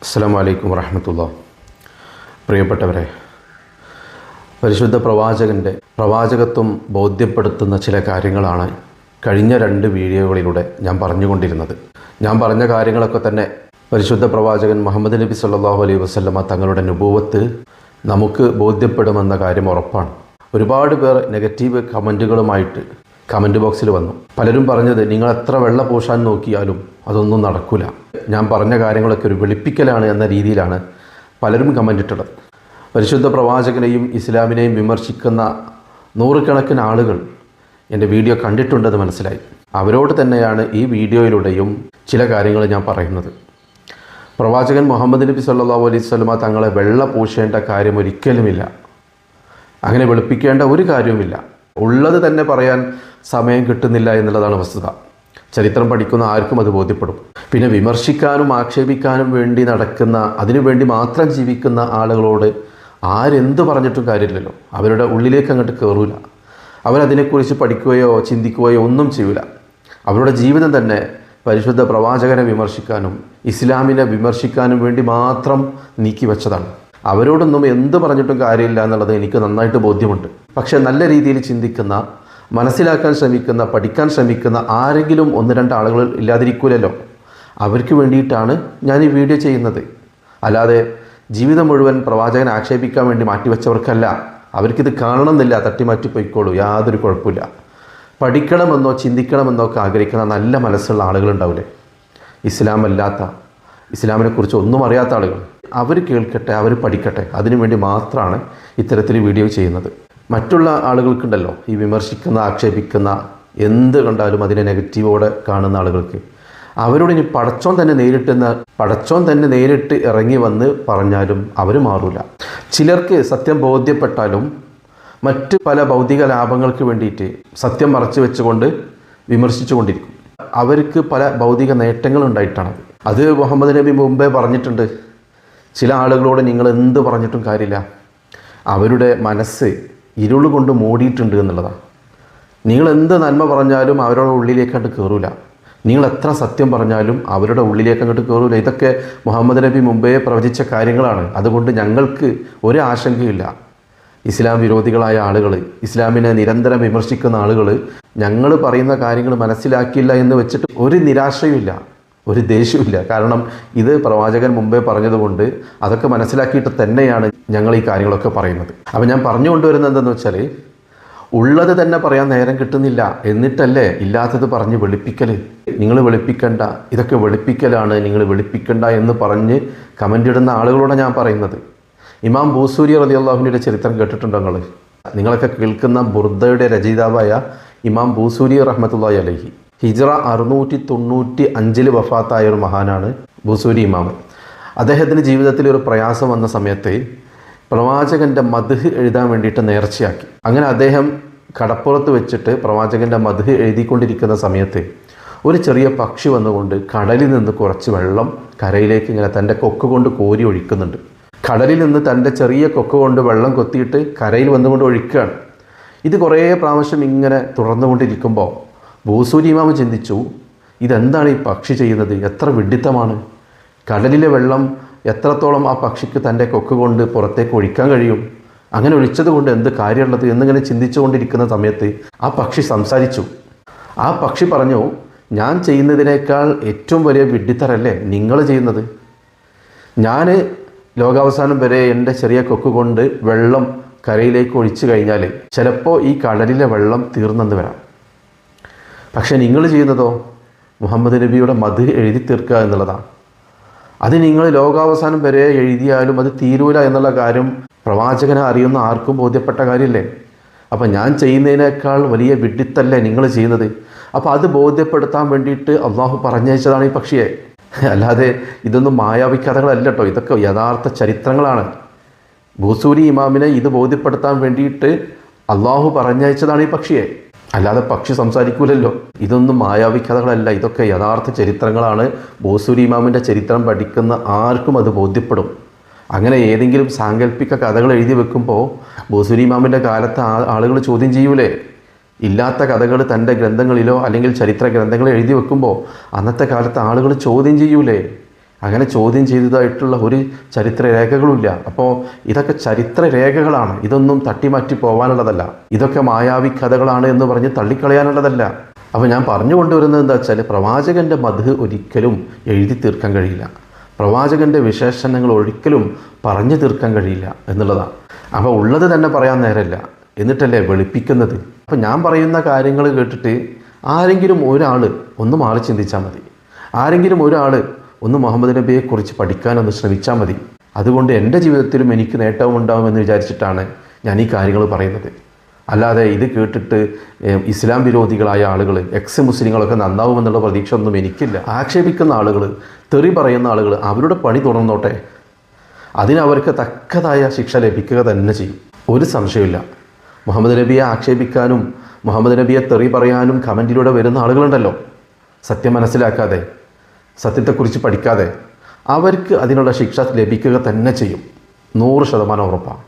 അസ്സലാമു അലൈക്കും വറഹ്മത്തുള്ളാഹി. പ്രിയപ്പെട്ടവരെ, പരിശുദ്ധ പ്രവാചകൻ്റെ പ്രവാചകത്വം ബോധ്യപ്പെടുത്തുന്ന ചില കാര്യങ്ങളാണ് കഴിഞ്ഞ 2 വീഡിയോകളിലൂടെ ഞാൻ പറഞ്ഞുകൊണ്ടിരുന്നത്. ഞാൻ പറഞ്ഞ കാര്യങ്ങളൊക്കെ തന്നെ പരിശുദ്ധ പ്രവാചകൻ മുഹമ്മദ് നബി സല്ലല്ലാഹു അലൈഹി വസല്ലമ തങ്ങളുടെ നുബുവത്ത് നമുക്ക് ബോധ്യപ്പെടുമെന്ന കാര്യം ഉറപ്പാണ്. ഒരുപാട് പേർ നെഗറ്റീവ് കമൻറ്റുകളുമായിട്ട് കമൻറ്റ് ബോക്സിൽ വന്നു. പലരും പറഞ്ഞത് നിങ്ങൾ എത്ര വെള്ള പൂശാൻ നോക്കിയാലും അതൊന്നും നടക്കില്ല, ഞാൻ പറഞ്ഞ കാര്യങ്ങളൊക്കെ ഒരു വെളുപ്പിക്കലാണ് എന്ന രീതിയിലാണ് പലരും കമൻ്റ് ഇട്ടത്. പരിശുദ്ധ പ്രവാചകനെയും ഇസ്ലാമിനെയും വിമർശിക്കുന്ന നൂറുകണക്കിന് ആളുകൾ എൻ്റെ വീഡിയോ കണ്ടിട്ടുണ്ടെന്ന് മനസ്സിലായി. അവരോട് തന്നെയാണ് ഈ വീഡിയോയിലൂടെയും ചില കാര്യങ്ങൾ ഞാൻ പറയുന്നത്. പ്രവാചകൻ മുഹമ്മദ് നബി സല്ലല്ലാഹു അലൈഹി വസല്ലമ തങ്ങളെ വെള്ള പൂശേണ്ട കാര്യം ഒരിക്കലുമില്ല, അങ്ങനെ വെളുപ്പിക്കേണ്ട ഒരു കാര്യവുമില്ല. ഉള്ളത് തന്നെ പറയാൻ സമയം കിട്ടുന്നില്ല എന്നുള്ളതാണ് വസ്തുത. ചരിത്രം പഠിക്കുന്ന ആർക്കും അത് ബോധ്യപ്പെടും. പിന്നെ വിമർശിക്കാനും ആക്ഷേപിക്കാനും വേണ്ടി നടക്കുന്ന, അതിനുവേണ്ടി മാത്രം ജീവിക്കുന്ന ആളുകളോട് ആരെന്ത് പറഞ്ഞിട്ടും കാര്യമില്ലല്ലോ. അവരുടെ ഉള്ളിലേക്ക് അങ്ങോട്ട് കയറൂല. അവരതിനെക്കുറിച്ച് പഠിക്കുകയോ ചിന്തിക്കുകയോ ഒന്നും ചെയ്യൂല. അവരുടെ ജീവിതം തന്നെ പരിശുദ്ധ പ്രവാചകനെ വിമർശിക്കാനും ഇസ്ലാമിനെ വിമർശിക്കാനും വേണ്ടി മാത്രം നീക്കി വെച്ചതാണ്. അവരോടൊന്നും എന്ത് പറഞ്ഞിട്ടും കാര്യമില്ല എന്നുള്ളത് എനിക്ക് നന്നായിട്ട് ബോധ്യമുണ്ട്. പക്ഷേ നല്ല രീതിയിൽ ചിന്തിക്കുന്ന, മനസ്സിലാക്കാൻ ശ്രമിക്കുന്ന, പഠിക്കാൻ ശ്രമിക്കുന്ന ആരെങ്കിലും 1-2 ആളുകൾ ഇല്ലാതിരിക്കൂലല്ലോ. അവർക്ക് വേണ്ടിയിട്ടാണ് ഞാൻ ഈ വീഡിയോ ചെയ്യുന്നത്. അല്ലാതെ ജീവിതം മുഴുവൻ പ്രവാചകനെ ആക്ഷേപിക്കാൻ വേണ്ടി മാറ്റിവെച്ചവർക്കല്ല. അവർക്കിത് കാണണമെന്നില്ല, തട്ടിമാറ്റി പോയിക്കോളൂ, യാതൊരു കുഴപ്പമില്ല. പഠിക്കണമെന്നോ ചിന്തിക്കണമെന്നോ ഒക്കെ ആഗ്രഹിക്കുന്ന നല്ല മനസ്സുള്ള ആളുകളുണ്ടാവില്ലേ, ഇസ്ലാമല്ലാത്ത, ഇസ്ലാമിനെക്കുറിച്ച് ഒന്നും അറിയാത്ത ആളുകൾ. അവർ കേൾക്കട്ടെ, അവർ പഠിക്കട്ടെ. അതിനുവേണ്ടി മാത്രമാണ് ഇത്തരത്തിൽ വീഡിയോ ചെയ്യുന്നത്. മറ്റുള്ള ആളുകൾക്കുണ്ടല്ലോ ഈ വിമർശിക്കുന്ന, ആക്ഷേപിക്കുന്ന, എന്ത് കണ്ടാലും അതിനെ നെഗറ്റീവോടെ കാണുന്ന ആളുകൾക്ക്, അവരോട് ഇനി പടച്ചോൻ തന്നെ നേരിട്ട് ഇറങ്ങി വന്ന് പറഞ്ഞാലും അവർ മാറൂല. ചിലർക്ക് സത്യം ബോധ്യപ്പെട്ടാലും മറ്റ് പല ഭൗതിക ലാഭങ്ങൾക്ക് വേണ്ടിയിട്ട് സത്യം മറച്ചു വെച്ചുകൊണ്ട് വിമർശിച്ചു കൊണ്ടിരിക്കും. അവർക്ക് പല ഭൗതിക നേട്ടങ്ങളുണ്ടായിട്ടാണത്. അത് മുഹമ്മദ് നബി മുമ്പേ പറഞ്ഞിട്ടുണ്ട്. ചില ആളുകളോട് നിങ്ങൾ എന്ത് പറഞ്ഞിട്ടും കാര്യമില്ല, അവരുടെ മനസ്സ് ഇരുൾ കൊണ്ട് മൂടിയിട്ടുണ്ട് എന്നുള്ളതാണ്. നിങ്ങൾ എന്ത് നന്മ പറഞ്ഞാലും അവരുടെ ഉള്ളിലേക്ക് അങ്ങോട്ട് കയറൂല. നിങ്ങൾ എത്ര സത്യം പറഞ്ഞാലും അവരുടെ ഉള്ളിലേക്ക് അങ്ങോട്ട് കയറൂല. ഇതൊക്കെ മുഹമ്മദ് നബി മുമ്പേ പ്രവചിച്ച കാര്യങ്ങളാണ്. അതുകൊണ്ട് ഞങ്ങൾക്ക് ഒരു ആശങ്കയില്ല. ഇസ്ലാം വിരോധികളായ ആളുകൾ, ഇസ്ലാമിനെ നിരന്തരം വിമർശിക്കുന്ന ആളുകൾ ഞങ്ങൾ പറയുന്ന കാര്യങ്ങൾ മനസ്സിലാക്കിയില്ല എന്ന് വെച്ചിട്ട് ഒരു നിരാശയുമില്ല, ഒരു ദേഷ്യമില്ല. കാരണം ഇത് പ്രവാചകൻ മുമ്പേ പറഞ്ഞതുകൊണ്ട് അതൊക്കെ മനസ്സിലാക്കിയിട്ട് തന്നെയാണ് ഞങ്ങൾ ഈ കാര്യങ്ങളൊക്കെ പറയുന്നത്. അപ്പോൾ ഞാൻ പറഞ്ഞുകൊണ്ടുവരുന്നത് എന്തെന്ന് വെച്ചാൽ, ഉള്ളത് തന്നെ പറയാൻ നേരം കിട്ടുന്നില്ല, എന്നിട്ടല്ലേ ഇല്ലാത്തത് പറഞ്ഞ് വെളുപ്പിക്കൽ. നിങ്ങൾ വെളുപ്പിക്കണ്ട, ഇതൊക്കെ വെളുപ്പിക്കലാണ്, നിങ്ങൾ വെളുപ്പിക്കണ്ട എന്ന് പറഞ്ഞ് കമൻ്റ് ഇടുന്ന ആളുകളോട് ഞാൻ പറയുന്നത്. ഇമാം ബൂസൂരി റളിയല്ലാഹു അൻഹുവിൻ്റെ ചരിത്രം കേട്ടിട്ടുണ്ടോ നിങ്ങളൊക്കെ കേൾക്കുന്ന ബുർദയുടെ രചയിതാവായ ഇമാം ബൂസൂരി റഹ്മത്തുള്ളാഹി അലൈഹി ഹിജ്റ 695 വഫാത്തായ ഒരു മഹാനാണ് ബൂസൂരി ഇമാം. അദ്ദേഹത്തിൻ്റെ ജീവിതത്തിൽ ഒരു പ്രയാസം വന്ന സമയത്ത് പ്രവാചകൻ്റെ മദ്ഹ് എഴുതാൻ വേണ്ടിയിട്ട് നേർച്ചയാക്കി. അങ്ങനെ അദ്ദേഹം കടപ്പുറത്ത് വെച്ചിട്ട് പ്രവാചകൻ്റെ മദ്ഹ് എഴുതിക്കൊണ്ടിരിക്കുന്ന സമയത്ത് ഒരു ചെറിയ പക്ഷി വന്നുകൊണ്ട് കടലിൽ നിന്ന് കുറച്ച് വെള്ളം കരയിലേക്ക് ഇങ്ങനെ തൻ്റെ കൊക്ക് കൊണ്ട് കോരി ഒഴിക്കുന്നുണ്ട്. കടലിൽ നിന്ന് തൻ്റെ ചെറിയ കൊക്ക് കൊണ്ട് വെള്ളം കൊത്തിയിട്ട് കരയിൽ വന്നുകൊണ്ട് ഒഴിക്കുകയാണ്. ഇത് കുറേ പ്രാവശ്യം ഇങ്ങനെ തുടർന്നുകൊണ്ടിരിക്കുമ്പോൾ ബൂസൂരി ഇമാം ചിന്തിച്ചു, ഇതെന്താണ് ഈ പക്ഷി ചെയ്യുന്നത്, എത്ര വിഡ്ഢിത്തമാണ്. കടലിലെ വെള്ളം എത്രത്തോളം ആ പക്ഷിക്ക് തൻ്റെ കൊക്ക് കൊണ്ട് പുറത്തേക്ക് ഒഴിക്കാൻ കഴിയും, അങ്ങനെ ഒഴിച്ചത് കൊണ്ട് എന്ത് കാര്യമുള്ളത് എന്നിങ്ങനെ ചിന്തിച്ചു കൊണ്ടിരിക്കുന്ന സമയത്ത് ആ പക്ഷി സംസാരിച്ചു. ആ പക്ഷി പറഞ്ഞു, ഞാൻ ചെയ്യുന്നതിനേക്കാൾ ഏറ്റവും വലിയ വിഡ്ഢിത്തരല്ലേ നിങ്ങൾ ചെയ്യുന്നത്. ഞാൻ ലോകാവസാനം വരെ എൻ്റെ ചെറിയ കൊക്ക് കൊണ്ട് വെള്ളം കരയിലേക്ക് ഒഴിച്ചു കഴിഞ്ഞാൽ ചിലപ്പോൾ ഈ കടലിലെ വെള്ളം തീർന്നെന്ന് വരാം. പക്ഷേ നിങ്ങൾ ചെയ്യുന്നതോ മുഹമ്മദ് നബിയുടെ മദ്ഹ് എഴുതി തീർക്കുക എന്നുള്ളതാണ്. അത് നിങ്ങൾ ലോകാവസാനം വരെ എഴുതിയാലും അത് തീരൂല എന്നുള്ള കാര്യം പ്രവാചകനെ അറിയുന്ന ആർക്കും ബോധ്യപ്പെട്ട കാര്യമല്ലേ. അപ്പോൾ ഞാൻ ചെയ്യുന്നതിനേക്കാൾ വലിയ വിഡ്ഢിത്തല്ലേ നിങ്ങൾ ചെയ്യുന്നത്. അപ്പോൾ അത് ബോധ്യപ്പെടുത്താൻ വേണ്ടിയിട്ട് അള്ളാഹു പറഞ്ഞയച്ചതാണ് ഈ പക്ഷിയെ. അല്ലാതെ ഇതൊന്നും മായാവി കഥകളല്ല കേട്ടോ, ഇതൊക്കെ യഥാർത്ഥ ചരിത്രങ്ങളാണ്. ബൂസൂരി ഇമാമിനെ ഇത് ബോധ്യപ്പെടുത്താൻ വേണ്ടിയിട്ട് അള്ളാഹു പറഞ്ഞയച്ചതാണ് ഈ പക്ഷിയെ. അല്ലാതെ പക്ഷി സംസാരിക്കൂലല്ലോ. ഇതൊന്നും മായാവി കഥകളല്ല, ഇതൊക്കെ യഥാർത്ഥ ചരിത്രങ്ങളാണ്. ബൂസൂരി ഇമാമിൻ്റെ ചരിത്രം പഠിക്കുന്ന ആർക്കും അത് ബോധ്യപ്പെടും. അങ്ങനെ ഏതെങ്കിലും സാങ്കല്പിക കഥകൾ എഴുതി വെക്കുമ്പോൾ ബൂസൂരി ഇമാമിൻ്റെ കാലത്ത് ആളുകൾ ചോദ്യം ചെയ്യൂലേ. ഇല്ലാത്ത കഥകൾ തൻ്റെ ഗ്രന്ഥങ്ങളിലോ അല്ലെങ്കിൽ ചരിത്ര ഗ്രന്ഥങ്ങളോ എഴുതി വെക്കുമ്പോൾ അന്നത്തെ കാലത്ത് ആളുകൾ ചോദ്യം ചെയ്യൂലേ. അങ്ങനെ ചോദ്യം ചെയ്തതായിട്ടുള്ള ഒരു ചരിത്രരേഖകളുമില്ല. അപ്പോൾ ഇതൊക്കെ ചരിത്രരേഖകളാണ്. ഇതൊന്നും തട്ടിമാറ്റി പോകാനുള്ളതല്ല. ഇതൊക്കെ മായാവി കഥകളാണ് എന്ന് പറഞ്ഞ് തള്ളിക്കളയാനുള്ളതല്ല. അപ്പോൾ ഞാൻ പറഞ്ഞു കൊണ്ടുവരുന്നത് എന്താ വെച്ചാൽ, പ്രവാചകൻ്റെ മദ്ഹ് ഒരിക്കലും എഴുതി തീർക്കാൻ കഴിയില്ല. പ്രവാചകൻ്റെ വിശേഷണങ്ങൾ ഒരിക്കലും പറഞ്ഞു തീർക്കാൻ കഴിയില്ല എന്നുള്ളതാണ്. അപ്പോൾ ഉള്ളത് തന്നെ പറയാൻ നേരമില്ല, എന്നിട്ടല്ലേ വെളുപ്പിക്കുന്നത്. അപ്പോൾ ഞാൻ പറയുന്ന കാര്യങ്ങൾ കേട്ടിട്ട് ആരെങ്കിലും ഒരാൾ ഒന്ന് മാറി ചിന്തിച്ചാൽ മതി. ആരെങ്കിലും ഒരാൾ ഒന്ന് മുഹമ്മദ് നബിയെക്കുറിച്ച് പഠിക്കാനൊന്ന് ശ്രമിച്ചാൽ മതി. അതുകൊണ്ട് എൻ്റെ ജീവിതത്തിലും എനിക്ക് നേട്ടവും ഉണ്ടാകുമെന്ന് വിചാരിച്ചിട്ടാണ് ഞാൻ ഈ കാര്യങ്ങൾ പറയുന്നത്. അല്ലാതെ ഇത് കേട്ടിട്ട് ഇസ്ലാം വിരോധികളായ ആളുകൾ, എക്സ് മുസ്ലിങ്ങളൊക്കെ നന്നാവുമെന്നുള്ള പ്രതീക്ഷ ഒന്നും എനിക്കില്ല. ആക്ഷേപിക്കുന്ന ആളുകൾ, തെറി പറയുന്ന ആളുകൾ അവരുടെ പണി തുടർന്നോട്ടെ. അതിനവർക്ക് തക്കതായ ശിക്ഷ ലഭിക്കുക തന്നെ ചെയ്യും, ഒരു സംശയമില്ല. മുഹമ്മദ് നബിയെ ആക്ഷേപിക്കാനും മുഹമ്മദ് നബിയെ തെറി പറയാനും കമൻറ്റിലൂടെ വരുന്ന ആളുകളുണ്ടല്ലോ, സത്യം മനസ്സിലാക്കാതെ, സത്യത്തെക്കുറിച്ച് പഠിക്കാതെ, അവർക്ക് അതിനുള്ള ശിക്ഷ ലഭിക്കുക തന്നെ ചെയ്യും, 100% ഉറപ്പാണ്.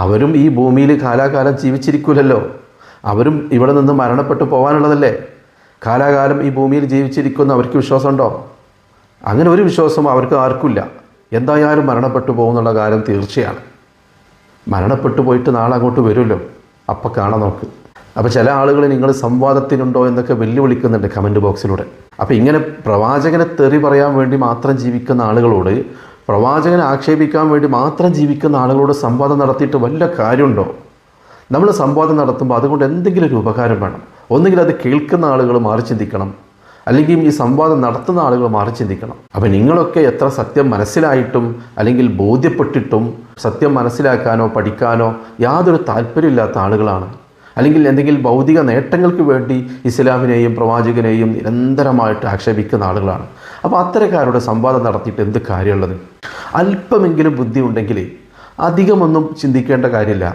അവരും ഈ ഭൂമിയിൽ കാലാകാലം ജീവിച്ചിരിക്കില്ലല്ലോ. അവരും ഇവിടെ നിന്ന് മരണപ്പെട്ടു പോകാനുള്ളതല്ലേ. കാലാകാലം ഈ ഭൂമിയിൽ ജീവിച്ചിരിക്കുന്ന അവർക്ക് വിശ്വാസമുണ്ടോ? അങ്ങനെ ഒരു വിശ്വാസം അവർക്ക് ആർക്കുമില്ല. എന്തായാലും മരണപ്പെട്ടു പോകുന്നുള്ള കാര്യം തീർച്ചയാണ്. മരണപ്പെട്ടു പോയിട്ട് നാളെ അങ്ങോട്ട് വരുമല്ലോ, അപ്പം കാണാൻ നോക്ക്. അപ്പോൾ ചില ആളുകൾ നിങ്ങൾ സംവാദത്തിനുണ്ടോ എന്നൊക്കെ വെല്ലുവിളിക്കുന്നുണ്ട് കമൻറ്റ് ബോക്സിലൂടെ. അപ്പോൾ ഇങ്ങനെ പ്രവാചകനെ തെറി പറയാൻ വേണ്ടി മാത്രം ജീവിക്കുന്ന ആളുകളോട്, പ്രവാചകനെ ആക്ഷേപിക്കാൻ വേണ്ടി മാത്രം ജീവിക്കുന്ന ആളുകളോട് സംവാദം നടത്തിയിട്ട് വല്ല കാര്യമുണ്ടോ? നമ്മൾ സംവാദം നടത്തുമ്പോൾ അതുകൊണ്ട് എന്തെങ്കിലും ഒരു ഉപകാരം വേണം. ഒന്നുകിൽ അത് കേൾക്കുന്ന ആളുകൾ മാറി ചിന്തിക്കണം, അല്ലെങ്കിൽ ഈ സംവാദം നടത്തുന്ന ആളുകൾ മാറി ചിന്തിക്കണം. അപ്പോൾ നിങ്ങളൊക്കെ എത്ര സത്യം മനസ്സിലായിട്ടും അല്ലെങ്കിൽ ബോധ്യപ്പെട്ടിട്ടും സത്യം മനസ്സിലാക്കാനോ പഠിക്കാനോ യാതൊരു താല്പര്യമില്ലാത്ത ആളുകളാണ്. അല്ലെങ്കിൽ എന്തെങ്കിലും ഭൗതിക നേട്ടങ്ങൾക്ക് വേണ്ടി ഇസ്ലാമിനെയും പ്രവാചകനെയും നിരന്തരമായിട്ട് ആക്ഷേപിക്കുന്ന ആളുകളാണ്. അപ്പോൾ അത്തരക്കാരുടെ സംവാദം നടത്തിയിട്ട് എന്ത് കാര്യമുള്ളത്? അല്പമെങ്കിലും ബുദ്ധി ഉണ്ടെങ്കിൽ അധികമൊന്നും ചിന്തിക്കേണ്ട കാര്യമില്ല,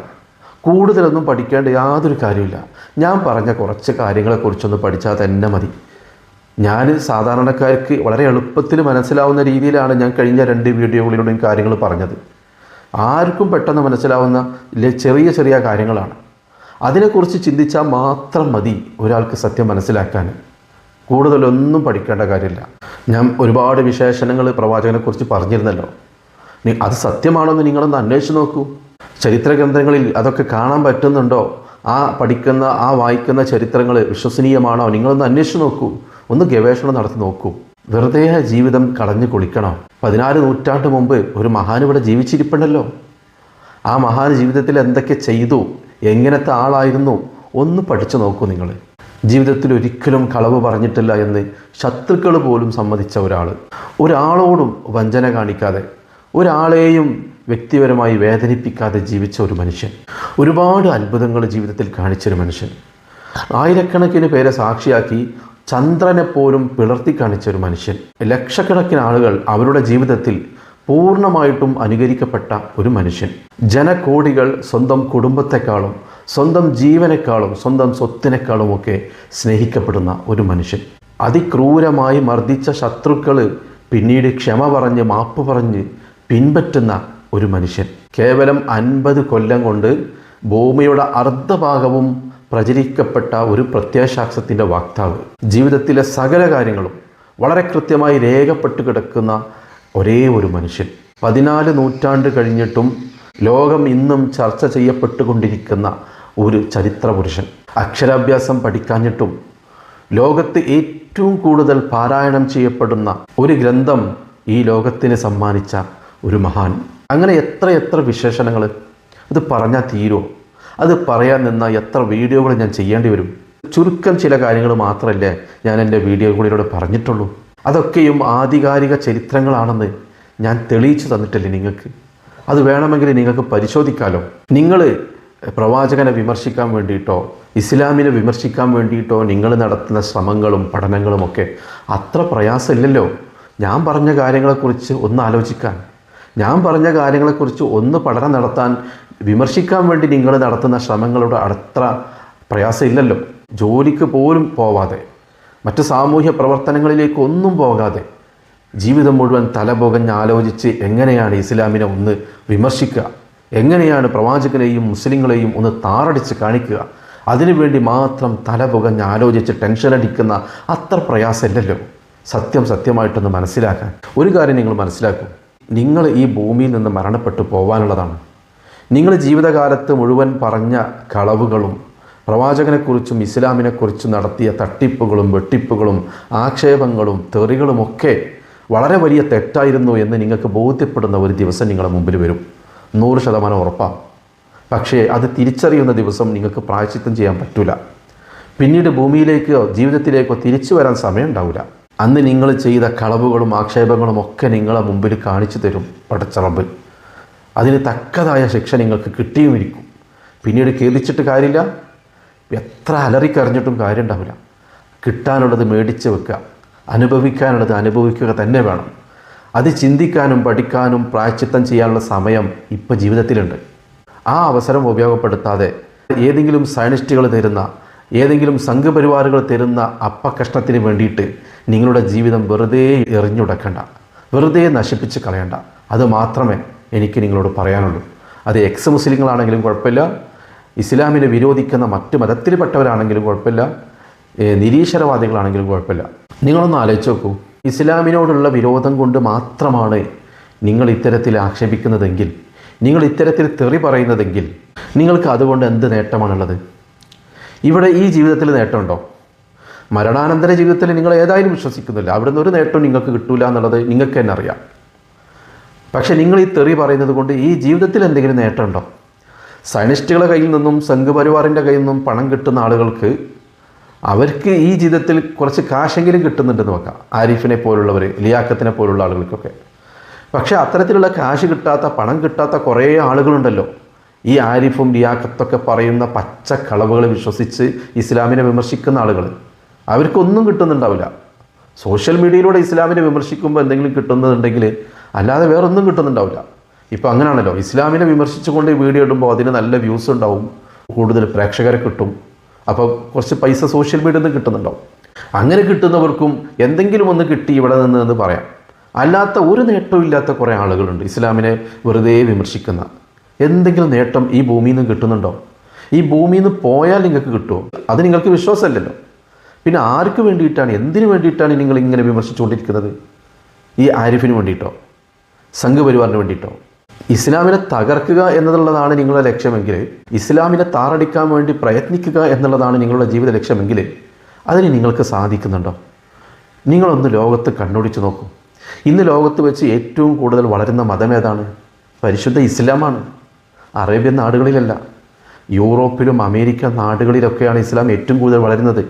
കൂടുതലൊന്നും പഠിക്കേണ്ട യാതൊരു കാര്യമില്ല. ഞാൻ പറഞ്ഞ കുറച്ച് കാര്യങ്ങളെക്കുറിച്ചൊന്ന് പഠിച്ചാൽ തന്നെ മതി. ഞാൻ സാധാരണക്കാർക്ക് വളരെ എളുപ്പത്തിൽ മനസ്സിലാവുന്ന രീതിയിലാണ് ഞാൻ കഴിഞ്ഞ 2 വീഡിയോകളിലൂടെയും കാര്യങ്ങൾ പറഞ്ഞത്. ആർക്കും പെട്ടെന്ന് മനസ്സിലാവുന്ന ചെറിയ ചെറിയ കാര്യങ്ങളാണ്. അതിനെക്കുറിച്ച് ചിന്തിച്ചാൽ മാത്രം മതി ഒരാൾക്ക് സത്യം മനസ്സിലാക്കാൻ. കൂടുതലൊന്നും പഠിക്കേണ്ട കാര്യമില്ല. ഞാൻ ഒരുപാട് വിശേഷണങ്ങൾ പ്രവാചകനെക്കുറിച്ച് പറഞ്ഞിരുന്നല്ലോ. അത് സത്യമാണെന്ന് നിങ്ങളൊന്ന് അന്വേഷിച്ച് നോക്കൂ. ചരിത്ര ഗ്രന്ഥങ്ങളിൽ അതൊക്കെ കാണാൻ പറ്റുന്നുണ്ടോ? ആ പഠിക്കുന്ന, ആ വായിക്കുന്ന ചരിത്രങ്ങൾ വിശ്വസനീയമാണോ? നിങ്ങളൊന്ന് അന്വേഷിച്ച് നോക്കൂ, ഒന്ന് ഗവേഷണം നടത്തി നോക്കൂ. വെറുതെ ജീവിതം കളഞ്ഞു കുളിക്കണോ? 14 നൂറ്റാണ്ട് മുമ്പ് ഒരു മഹാൻ ഇവിടെ ജീവിച്ചിരിപ്പുണ്ടല്ലോ. ആ മഹാൻ ജീവിതത്തിൽ എന്തൊക്കെ ചെയ്തു, എങ്ങനത്തെ ആളായിരുന്നു, ഒന്ന് പഠിച്ചു നോക്കൂ നിങ്ങൾ. ജീവിതത്തിൽ ഒരിക്കലും കളവ് പറഞ്ഞിട്ടില്ല എന്ന് ശത്രുക്കൾ പോലും സമ്മതിച്ച ഒരാളോടും വഞ്ചന കാണിക്കാതെ, ഒരാളെയും വ്യക്തിപരമായി വേദനിപ്പിക്കാതെ ജീവിച്ച ഒരു മനുഷ്യൻ, ഒരുപാട് അത്ഭുതങ്ങൾ ജീവിതത്തിൽ കാണിച്ചൊരു മനുഷ്യൻ, ആയിരക്കണക്കിന് പേരെ സാക്ഷിയാക്കി ചന്ദ്രനെ പോലും പിളർത്തി കാണിച്ചൊരു മനുഷ്യൻ, ലക്ഷക്കണക്കിന് ആളുകൾ അവരുടെ ജീവിതത്തിൽ പൂർണ്ണമായിട്ടും അനുകരിക്കപ്പെട്ട ഒരു മനുഷ്യൻ, ജനകോടികൾ സ്വന്തം കുടുംബത്തെക്കാളും സ്വന്തം ജീവനേക്കാളും സ്വന്തം സ്വത്തിനേക്കാളുമൊക്കെ സ്നേഹിക്കപ്പെടുന്ന ഒരു മനുഷ്യൻ, അതിക്രൂരമായി മർദ്ദിച്ച ശത്രുക്കൾ പിന്നീട് ക്ഷമ പറഞ്ഞ് മാപ്പ് പറഞ്ഞ് പിൻപറ്റുന്ന ഒരു മനുഷ്യൻ, കേവലം 50 കൊല്ലം കൊണ്ട് ഭൂമിയുടെ അർദ്ധഭാഗവും പ്രചരിക്കപ്പെട്ട ഒരു പ്രത്യയശാസ്ത്രത്തിൻ്റെ വക്താവ്, ജീവിതത്തിലെ സകല കാര്യങ്ങളും വളരെ കൃത്യമായി രേഖപ്പെട്ട് കിടക്കുന്ന ഒരേ ഒരു മനുഷ്യൻ, 14 നൂറ്റാണ്ട് കഴിഞ്ഞിട്ടും ലോകം ഇന്നും ചർച്ച ചെയ്യപ്പെട്ടുകൊണ്ടിരിക്കുന്ന ഒരു ചരിത്ര പുരുഷൻ, അക്ഷരാഭ്യാസം പഠിക്കാഞ്ഞിട്ടും ലോകത്ത് ഏറ്റവും കൂടുതൽ പാരായണം ചെയ്യപ്പെടുന്ന ഒരു ഗ്രന്ഥം ഈ ലോകത്തിന് സമ്മാനിച്ച ഒരു മഹാൻ. അങ്ങനെ എത്ര വിശേഷണങ്ങൾ, അത് പറഞ്ഞാൽ തീരുമോ? അത് പറയാൻ നിന്ന എത്ര വീഡിയോകൾ ഞാൻ ചെയ്യേണ്ടി വരും? ചുരുക്കം ചില കാര്യങ്ങൾ മാത്രമല്ലേ ഞാൻ എൻ്റെ വീഡിയോകളിലൂടെ പറഞ്ഞിട്ടുള്ളൂ. അതൊക്കെയും ആധികാരിക ചരിത്രങ്ങളാണെന്ന് ഞാൻ തെളിയിച്ചു തന്നിട്ടില്ലേ നിങ്ങൾക്ക്? അത് വേണമെങ്കിൽ നിങ്ങൾക്ക് പരിശോധിക്കാമല്ലോ. നിങ്ങൾ പ്രവാചകനെ വിമർശിക്കാൻ വേണ്ടിയിട്ടോ ഇസ്ലാമിനെ വിമർശിക്കാൻ വേണ്ടിയിട്ടോ നിങ്ങൾ നടത്തുന്ന ശ്രമങ്ങളും പഠനങ്ങളുമൊക്കെ അത്ര പ്രയാസമില്ലല്ലോ. ഞാൻ പറഞ്ഞ കാര്യങ്ങളെക്കുറിച്ച് ഒന്ന് ആലോചിക്കാൻ, ഞാൻ പറഞ്ഞ കാര്യങ്ങളെക്കുറിച്ച് ഒന്ന് പഠനം നടത്താൻ, വിമർശിക്കാൻ വേണ്ടി നിങ്ങൾ നടത്തുന്ന ശ്രമങ്ങളുടെ അത്ര പ്രയാസമില്ലല്ലോ. ജോലിക്ക് പോലും പോവാതെ, മറ്റ് സാമൂഹ്യ പ്രവർത്തനങ്ങളിലേക്ക് ഒന്നും പോകാതെ ജീവിതം മുഴുവൻ തലപുകഞ്ഞ് ആലോചിച്ച് എങ്ങനെയാണ് ഇസ്ലാമിനെ ഒന്ന് വിമർശിക്കുക, എങ്ങനെയാണ് പ്രവാചകനെയും മുസ്ലിങ്ങളെയും ഒന്ന് താറടിച്ച് കാണിക്കുക, അതിനുവേണ്ടി മാത്രം തലപുകഞ്ഞ് ആലോചിച്ച് ടെൻഷൻ അടിക്കുന്ന അത്ര പ്രയാസമില്ലല്ലോ. സത്യമായിട്ടൊന്ന് മനസ്സിലാക്കാൻ. ഒരു കാര്യം നിങ്ങൾ മനസ്സിലാക്കും, നിങ്ങൾ ഈ ഭൂമിയിൽ നിന്ന് മരണപ്പെട്ടു പോകാനുള്ളതാണ്. നിങ്ങൾ ജീവിതകാലത്ത് മുഴുവൻ പറഞ്ഞ കളവുകളും പ്രവാചകനെക്കുറിച്ചും ഇസ്ലാമിനെക്കുറിച്ചും നടത്തിയ തട്ടിപ്പുകളും വെട്ടിപ്പുകളും ആക്ഷേപങ്ങളും തെറികളുമൊക്കെ വളരെ വലിയ തെറ്റായിരുന്നു എന്ന് നിങ്ങൾക്ക് ബോധ്യപ്പെടുന്ന ഒരു ദിവസം നിങ്ങളുടെ മുമ്പിൽ വരും. 100% ഉറപ്പാണ്. പക്ഷേ അത് തിരിച്ചറിയുന്ന ദിവസം നിങ്ങൾക്ക് പ്രായശ്ചിത്തം ചെയ്യാൻ പറ്റില്ല. പിന്നീട് ഭൂമിയിലേക്കോ ജീവിതത്തിലേക്കോ തിരിച്ചു വരാൻ സമയം ഉണ്ടാവില്ല. അന്ന് നിങ്ങൾ ചെയ്ത കളവുകളും ആക്ഷേപങ്ങളും ഒക്കെ നിങ്ങളെ മുമ്പിൽ കാണിച്ചു തരും പടച്ച റബ്ബ്. അതിന് തക്കതായ ശിക്ഷ നിങ്ങൾക്ക് കിട്ടിയുമിരിക്കും. പിന്നീട് ഖേദിച്ചിട്ട് കാര്യമില്ല, എത്ര അലറിക്കറിഞ്ഞിട്ടും കാര്യം ഉണ്ടാവില്ല. കിട്ടാനുള്ളത് മേടിച്ച് വെക്കുക, അനുഭവിക്കാനുള്ളത് അനുഭവിക്കുക തന്നെ വേണം. അത് ചിന്തിക്കാനും പഠിക്കാനും പ്രായശ്ചിത്തം ചെയ്യാനുള്ള സമയം ഇപ്പോൾ ജീവിതത്തിലുണ്ട്. ആ അവസരം ഉപയോഗപ്പെടുത്താതെ ഏതെങ്കിലും സയനിസ്റ്റുകൾ തരുന്ന, ഏതെങ്കിലും സംഘപരിവാറുകൾ തരുന്ന അപ്പക്കഷ്ണത്തിന് വേണ്ടിയിട്ട് നിങ്ങളുടെ ജീവിതം വെറുതെ എറിഞ്ഞുടക്കണ്ട, വെറുതെ നശിപ്പിച്ച് കളയണ്ട. അത് മാത്രമേ എനിക്ക് നിങ്ങളോട് പറയാനുള്ളൂ. അത് എക്സ് മുസ്ലിങ്ങളാണെങ്കിലും കുഴപ്പമില്ല, ഇസ്ലാമിനെ വിരോധിക്കുന്ന മറ്റ് മതത്തിൽപ്പെട്ടവരാണെങ്കിലും കുഴപ്പമില്ല, നിരീശ്വരവാദികളാണെങ്കിലും കുഴപ്പമില്ല. നിങ്ങളൊന്ന് ആലോചിച്ച് നോക്കൂ, ഇസ്ലാമിനോടുള്ള വിരോധം കൊണ്ട് മാത്രമാണ് നിങ്ങൾ ഇത്തരത്തിൽ ആക്ഷേപിക്കുന്നതെങ്കിൽ, നിങ്ങൾ ഇത്തരത്തിൽ തെറി പറയുന്നതെങ്കിൽ നിങ്ങൾക്ക് അതുകൊണ്ട് എന്ത് നേട്ടമാണുള്ളത്? ഇവിടെ ഈ ജീവിതത്തിൽ നേട്ടമുണ്ടോ? മരണാനന്തര ജീവിതത്തിൽ നിങ്ങൾ ഏതായാലും വിശ്വസിക്കുന്നില്ല, അവിടെ നിന്ന് ഒരു നേട്ടവും നിങ്ങൾക്ക് കിട്ടില്ല എന്നുള്ളത് നിങ്ങൾക്ക് തന്നെ അറിയാം. പക്ഷേ നിങ്ങൾ ഈ തെറി പറയുന്നത് കൊണ്ട് ഈ ജീവിതത്തിൽ എന്തെങ്കിലും നേട്ടമുണ്ടോ? സയനിസ്റ്റുകളുടെ കയ്യിൽ നിന്നും സംഘപരിവാറിൻ്റെ കയ്യിൽ നിന്നും പണം കിട്ടുന്ന ആളുകൾക്ക് അവർക്ക് ഈ ജീവിതത്തിൽ കുറച്ച് കാശെങ്കിലും കിട്ടുന്നുണ്ടെന്ന് വെക്കാം. ആരിഫിനെ പോലുള്ളവർ, ലിയാക്കത്തിനെ പോലുള്ള ആളുകൾക്കൊക്കെ. പക്ഷേ അത്തരത്തിലുള്ള കാശ് കിട്ടാത്ത, പണം കിട്ടാത്ത കുറേ ആളുകളുണ്ടല്ലോ. ഈ ആരിഫും ലിയാക്കത്തൊക്കെ പറയുന്ന പച്ചക്കളവുകൾ വിശ്വസിച്ച് ഇസ്ലാമിനെ വിമർശിക്കുന്ന ആളുകൾ, അവർക്കൊന്നും കിട്ടുന്നുണ്ടാവില്ല. സോഷ്യൽ മീഡിയയിലൂടെ ഇസ്ലാമിനെ വിമർശിക്കുമ്പോൾ എന്തെങ്കിലും കിട്ടുന്നുണ്ടെങ്കിൽ അല്ലാതെ വേറൊന്നും കിട്ടുന്നുണ്ടാവില്ല. ഇപ്പോൾ അങ്ങനെയാണല്ലോ, ഇസ്ലാമിനെ വിമർശിച്ചുകൊണ്ട് വീഡിയോ ഇടുമ്പോൾ അതിന് നല്ല വ്യൂസ് ഉണ്ടാവും, കൂടുതൽ പ്രേക്ഷകരെ കിട്ടും, അപ്പോൾ കുറച്ച് പൈസ സോഷ്യൽ മീഡിയയിൽ നിന്ന് കിട്ടുന്നുണ്ടാവും. അങ്ങനെ കിട്ടുന്നവർക്കും എന്തെങ്കിലും ഒന്ന് കിട്ടി ഇവിടെ നിന്ന് എന്ന് പറയാം. അല്ലാത്ത ഒരു നേട്ടവും ഇല്ലാത്ത കുറേ ആളുകളുണ്ട് ഇസ്ലാമിനെ വെറുതെ വിമർശിക്കുന്ന. എന്തെങ്കിലും നേട്ടം ഈ ഭൂമിയിൽ നിന്ന് കിട്ടുന്നുണ്ടോ? ഈ ഭൂമിയിൽ നിന്ന് പോയാൽ നിങ്ങൾക്ക് കിട്ടുമോ? അത് നിങ്ങൾക്ക് വിശ്വാസമല്ലല്ലോ. പിന്നെ ആർക്ക് വേണ്ടിയിട്ടാണ്, എന്തിനു വേണ്ടിയിട്ടാണ് നിങ്ങൾ ഇങ്ങനെ വിമർശിച്ചുകൊണ്ടിരിക്കുന്നത്? ഈ ആരിഫിന് വേണ്ടിയിട്ടോ സംഘപരിവാറിന് വേണ്ടിയിട്ടോ? ഇസ്ലാമിനെ തകർക്കുക എന്നുള്ളതാണ് നിങ്ങളുടെ ലക്ഷ്യമെങ്കിൽ, ഇസ്ലാമിനെ താറടിക്കാൻ വേണ്ടി പ്രയത്നിക്കുക എന്നുള്ളതാണ് നിങ്ങളുടെ ജീവിത ലക്ഷ്യമെങ്കിൽ അതിന് നിങ്ങൾക്ക് സാധിക്കുന്നുണ്ടോ? നിങ്ങളൊന്ന് ലോകത്ത് കണ്ണോടിച്ച് നോക്കൂ. ഇന്ന് ലോകത്ത് വെച്ച് ഏറ്റവും കൂടുതൽ വളരുന്ന മതം ഏതാണ്? പരിശുദ്ധ ഇസ്ലാമാണ്. അറേബ്യൻ നാടുകളിലല്ല, യൂറോപ്പിലും അമേരിക്ക നാടുകളിലൊക്കെയാണ് ഇസ്ലാം ഏറ്റവും കൂടുതൽ വളരുന്നത്.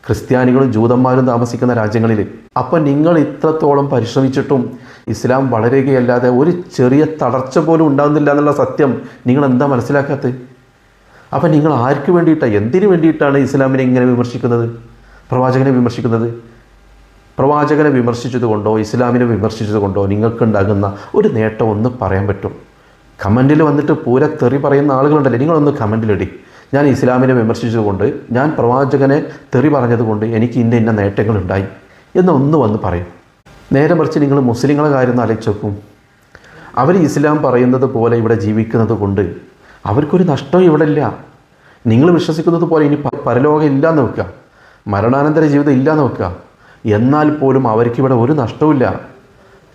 ക്രിസ്ത്യാനികളും ജൂതന്മാരും താമസിക്കുന്ന രാജ്യങ്ങളിൽ. അപ്പം നിങ്ങൾ ഇത്രത്തോളം പരിശ്രമിച്ചിട്ടും ഇസ്ലാം വളരുകയല്ലാതെ ഒരു ചെറിയ തളർച്ച പോലും ഉണ്ടാകുന്നില്ല എന്നുള്ള സത്യം നിങ്ങൾ എന്താ മനസ്സിലാക്കാത്തത്? അപ്പം നിങ്ങൾ ആർക്ക് വേണ്ടിയിട്ടാണ്, എന്തിനു വേണ്ടിയിട്ടാണ് ഇസ്ലാമിനെ ഇങ്ങനെ വിമർശിക്കുന്നത്, പ്രവാചകനെ വിമർശിക്കുന്നത്? പ്രവാചകനെ വിമർശിച്ചത് കൊണ്ടോ ഇസ്ലാമിനെ വിമർശിച്ചത് കൊണ്ടോ നിങ്ങൾക്കുണ്ടാകുന്ന ഒരു നേട്ടം ഒന്ന് പറയാൻ പറ്റും? കമൻറ്റിൽ വന്നിട്ട് പൂര തെറി പറയുന്ന ആളുകളുണ്ടല്ലേ, നിങ്ങളൊന്ന് കമൻറ്റിലിടി, ഞാൻ ഇസ്ലാമിനെ വിമർശിച്ചതുകൊണ്ട്, ഞാൻ പ്രവാചകനെ തെറി പറഞ്ഞതുകൊണ്ട് എനിക്ക് ഇന്ന നേട്ടങ്ങളുണ്ടായി എന്നൊന്ന് വന്ന് പറയും. നേരെ മറിച്ച് നിങ്ങൾ മുസ്ലിങ്ങളെ കാര്യം ഒന്ന് ആലോചിച്ച് നോക്കും. അവർ ഇസ്ലാം പറയുന്നത് പോലെ ഇവിടെ ജീവിക്കുന്നത് കൊണ്ട് അവർക്കൊരു നഷ്ടവും ഇവിടെ ഇല്ല. നിങ്ങൾ വിശ്വസിക്കുന്നത് പോലെ ഇനി പരലോകം ഇല്ലയെന്ന് വെക്കുക, മരണാനന്തര ജീവിതം ഇല്ലയെന്ന് വെക്കുക, എന്നാൽ പോലും അവർക്കിവിടെ ഒരു നഷ്ടവുമില്ല.